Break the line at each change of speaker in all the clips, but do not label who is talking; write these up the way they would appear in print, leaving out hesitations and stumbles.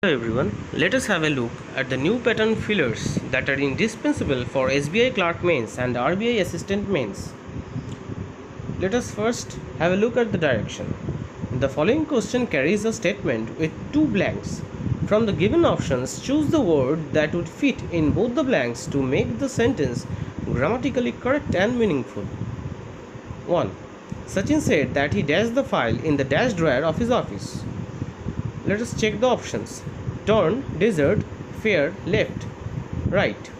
Hello everyone, let us have a look at the new pattern fillers that are indispensable for SBI Clerk mains and RBI Assistant mains. Let us first have a look at the direction. The following question carries a statement with two blanks. From the given options, choose the word that would fit in both the blanks to make the sentence grammatically correct and meaningful. 1. Sachin said that he dashed the file in the dash drawer of his office. Let us check the options. Turn, desert, fair, left, right.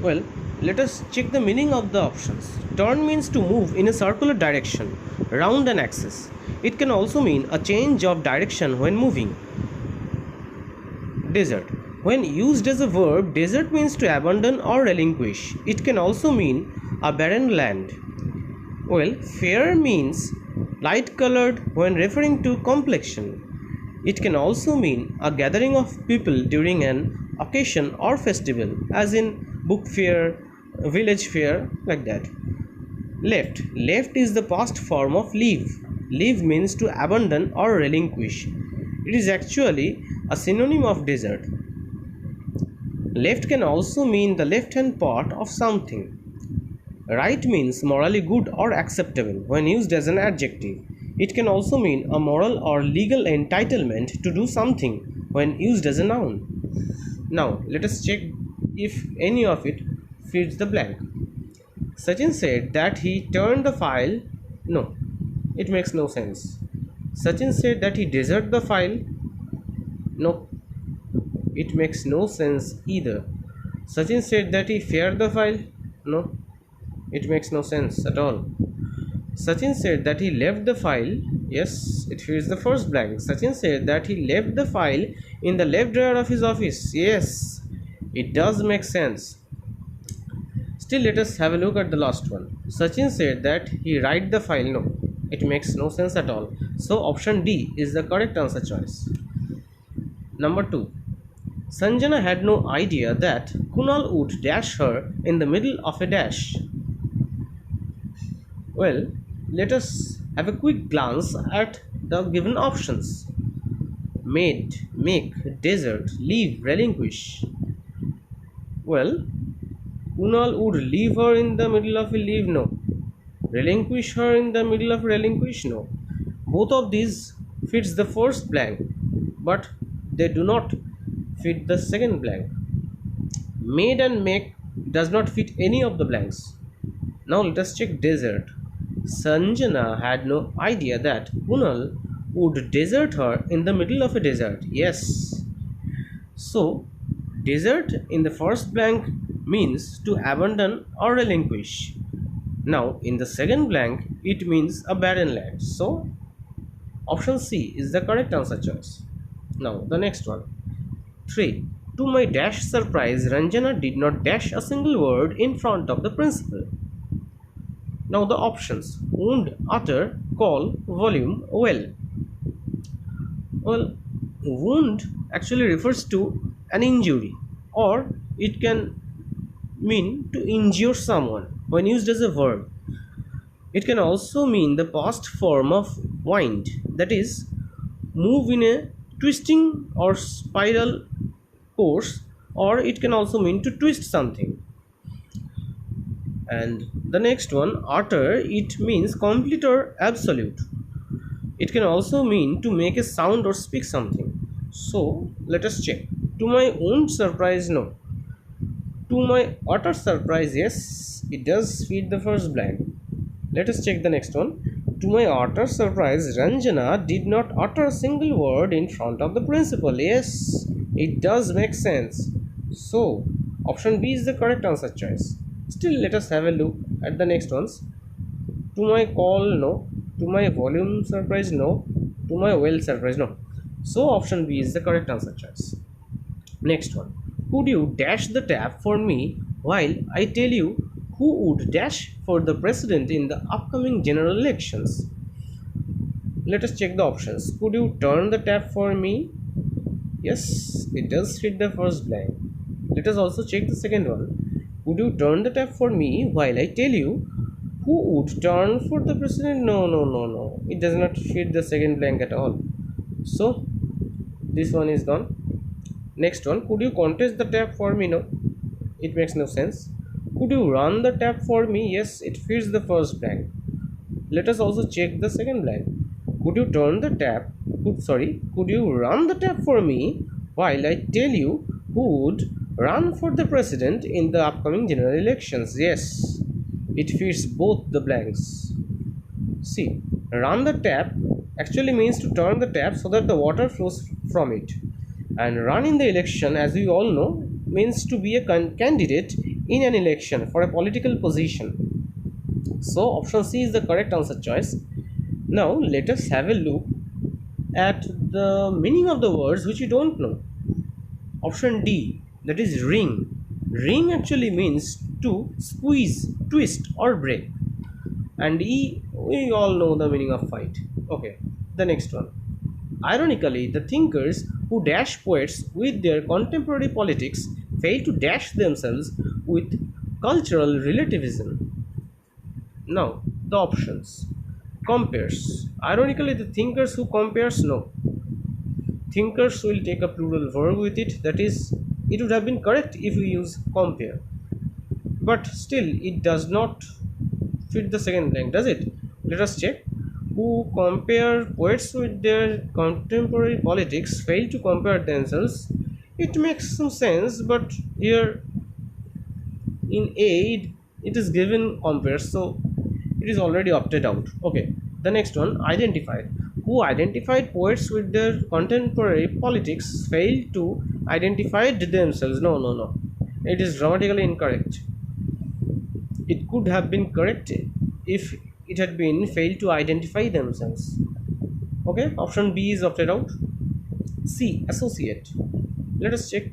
Well, let us check the meaning of the options. Turn means to move in a circular direction, round an axis. It can also mean a change of direction when moving. Desert. When used as a verb, desert means to abandon or relinquish. It can also mean a barren land. Well, fair means light colored when referring to complexion. It can also mean a gathering of people during an occasion or festival, as in book fair, village fair, like that. Left. Left is the past form of leave. Leave means to abandon or relinquish. It is actually a synonym of desert. Left can also mean the left-hand part of something. Right means morally good or acceptable when used as an adjective. It can also mean a moral or legal entitlement to do something when used as a noun. Now, let us check if any of it fits the blank. Sachin said that he turned the file. No, it makes no sense. Sachin said that he deserted the file. No, it makes no sense either. Sachin said that he feared the file. No, it makes no sense at all. Sachin said that he left the file. Yes, it fits the first blank. Sachin said that he left the file in the left drawer of his office. Yes, it does make sense. Still, let us have a look at the last one. Sachin said that he write the file. No, it makes no sense at all. So option D is the correct answer choice. Number 2. Sanjana had no idea that Kunal would dash her in the middle of a dash. Well, let us have a quick glance at the given options. Made, make, desert, leave, relinquish. Well, Kunal would leave her in the middle of a leave. No. Relinquish her in the middle of relinquish. No. Both of these fits the first blank, but they do not fit the second blank. Made and make does not fit any of the blanks. Now let us check desert. Sanjana had no idea that Kunal would desert her in the middle of a desert. Yes. So, desert in the first blank means to abandon or relinquish. Now, in the second blank, it means a barren land. So, option C is the correct answer choice. Now, the next one. 3. To my dash surprise, Ranjana did not dash a single word in front of the principal. Now the options: wound, utter, call, volume, well. Well, wound actually refers to an injury, or it can mean to injure someone when used as a verb. It can also mean the past form of wind, that is, move in a twisting or spiral course, or it can also mean to twist something. And the next one, utter, it means complete or absolute. It can also mean to make a sound or speak something. So let us check. To my own surprise, no. To my utter surprise, yes, it does fit the first blank. Let us check the next one. To my utter surprise, Ranjana did not utter a single word in front of the principal. Yes, it does make sense. So option B is the correct answer choice. Still, let us have a look at the next ones. To my call, no. To my volume surprise, no. To my well surprise, no. So option B is the correct answer choice. Next one. Could you dash the tap for me while I tell you who would dash for the president in the upcoming general elections? Let us check the options. Could you turn the tap for me? Yes, it does fit the first blank. Let us also check the second one. Would you turn the tap for me while I tell you who would turn for the president? No. It does not fit the second blank at all. So, This one is gone. Next one, could you contest the tap for me? No, it makes no sense. Could you run the tap for me? Yes, it fits the first blank. Let us also check the second blank. Could you turn the tap? Could you run the tap for me while I tell you who would run for the president in the upcoming general elections? Yes, it fits both the blanks. See, run the tap actually means to turn the tap so that the water flows from it. And run in the election, as we all know, means to be a candidate in an election for a political position. So option C is the correct answer choice. Now let us have a look at the meaning of the words which you don't know. Option D, that is ring. Ring actually means to squeeze, twist or break. And E, we all know the meaning of fight. Okay, the next one. Ironically, the thinkers who dash poets with their contemporary politics fail to dash themselves with cultural relativism. Now, the options. Compares. Ironically, the thinkers who compares, no. Thinkers will take a plural verb with it, that is, it would have been correct if we use compare. But still, it does not fit the second blank, does it? Let us check. Who compare poets with their contemporary politics fail to compare themselves. It makes some sense, but here in A it is given compare, so it is already opted out. Okay, the next one, identified. Who identified poets with their contemporary politics failed to identify themselves. No, it is grammatically incorrect. It could have been correct if it had been failed to identify themselves. Okay, option B is opted out. C, associate. Let us check.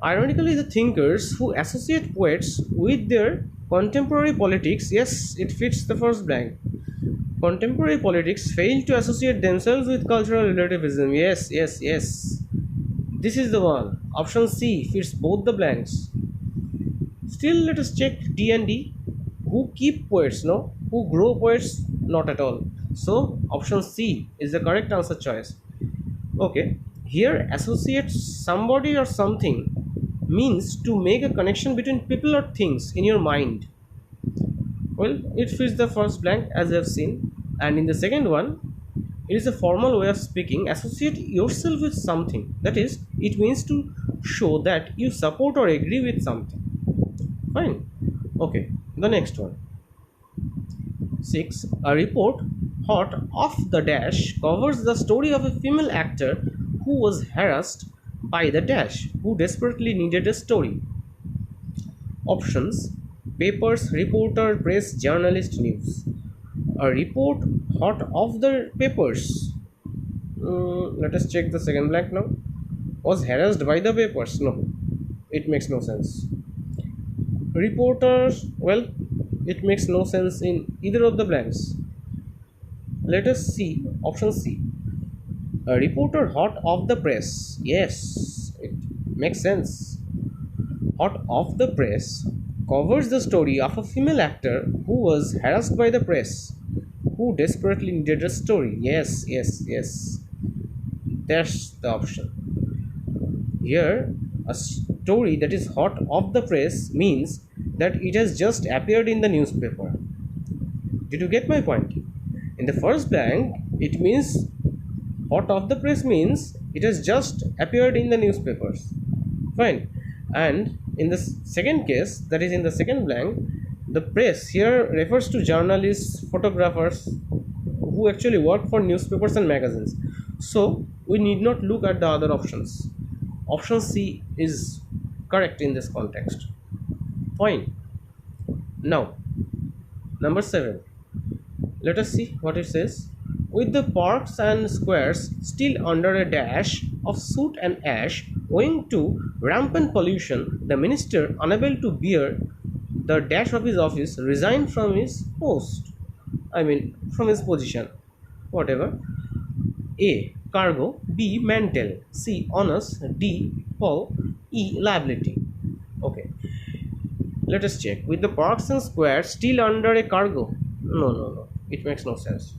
Ironically, the thinkers who associate poets with their contemporary politics, yes, it fits the first blank. Contemporary politics fail to associate themselves with cultural relativism. Yes. This is the one. Option C fits both the blanks. Still, let us check D and D. Who keep poets? No. Who grow poets? Not at all. So option C is the correct answer choice. Okay, here associate somebody or something means to make a connection between people or things in your mind. Well, it fits the first blank as we have seen, and in the second one it is a formal way of speaking. Associate yourself with something, that is, it means to show that you support or agree with something. Fine. Okay, the next one. 6. A report hot off the dash covers the story of a female actor who was harassed by the dash, who desperately needed a story. Options: papers, reporter, press, journalist, news. A report hot off the papers. Let us check the second blank now. Was harassed by the papers. No, it makes no sense. Reporters, well, it makes no sense in either of the blanks. Let us see option C. A reporter hot off the press. Yes, it makes sense. Hot off the press covers the story of a female actor who was harassed by the press, who desperately needed a story. Yes. That's the option. Here, a story that is hot off the press means that it has just appeared in the newspaper. Did you get my point? In the first blank, it means hot off the press means it has just appeared in the newspapers. Fine. And in the second case, that is in the second blank, the press here refers to journalists, photographers who actually work for newspapers and magazines. So we need not look at the other options. Option C is correct in this context. Fine. Now, number 7. Let us see what it says. With the parks and squares still under a dash of soot and ash owing to rampant pollution, the minister, unable to bear the dash of his office, resigned from his post. From his position. Whatever. A. Cargo. B. Mantle. C. Honors. D. PO. E. Liability. Okay. Let us check. With the parks and squares still under a cargo. No. It makes no sense.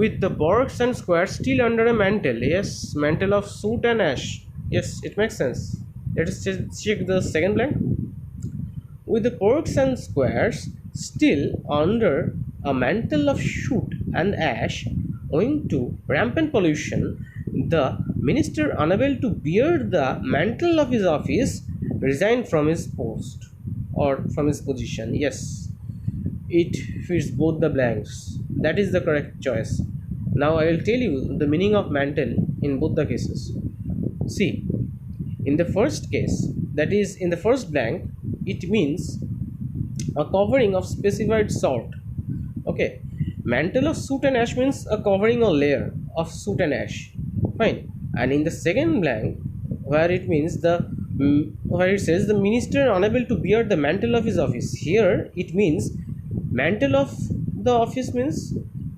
with the boards and squares still under a mantle. Yes, mantle of soot and ash. Yes, it makes sense. Let us check the second blank. With the porks and squares still under a mantle of soot and ash owing to rampant pollution, the minister, unable to bear the mantle of his office, resigned from his post or from his position. Yes, it fits both the blanks. That is the correct choice. Now I will tell you the meaning of mantle in both the cases. See, in the first case, that is in the first blank, it means a covering of specified sort. Okay, mantle of soot and ash means a covering or layer of soot and ash. Fine. And in the second blank, where it means where it says the minister unable to bear the mantle of his office, here it means mantle of the office means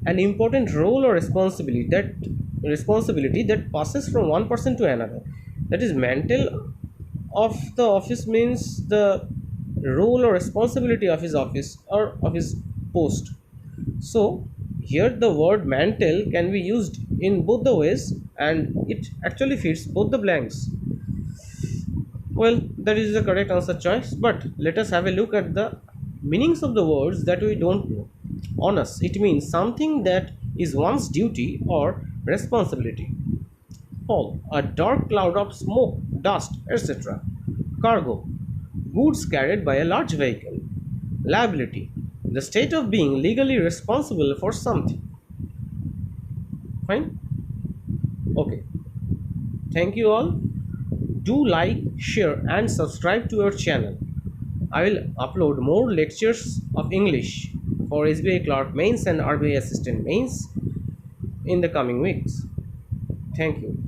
an important role or responsibility that passes from one person to another. That is, mantle of the office means the role or responsibility of his office or of his post. So here the word mantle can be used in both the ways, and it actually fits both the blanks. Well, that is the correct answer choice, but let us have a look at the meanings of the words that we don't know. Onus, it means something that is one's duty or responsibility. Fall, a dark cloud of smoke, dust, etc. Cargo, goods carried by a large vehicle. Liability, the state of being legally responsible for something. Fine? Okay. Thank you all. Do like, share and subscribe to our channel. I will upload more lectures of English for SBI Clerk Mains and RBI Assistant Mains in the coming weeks. Thank you.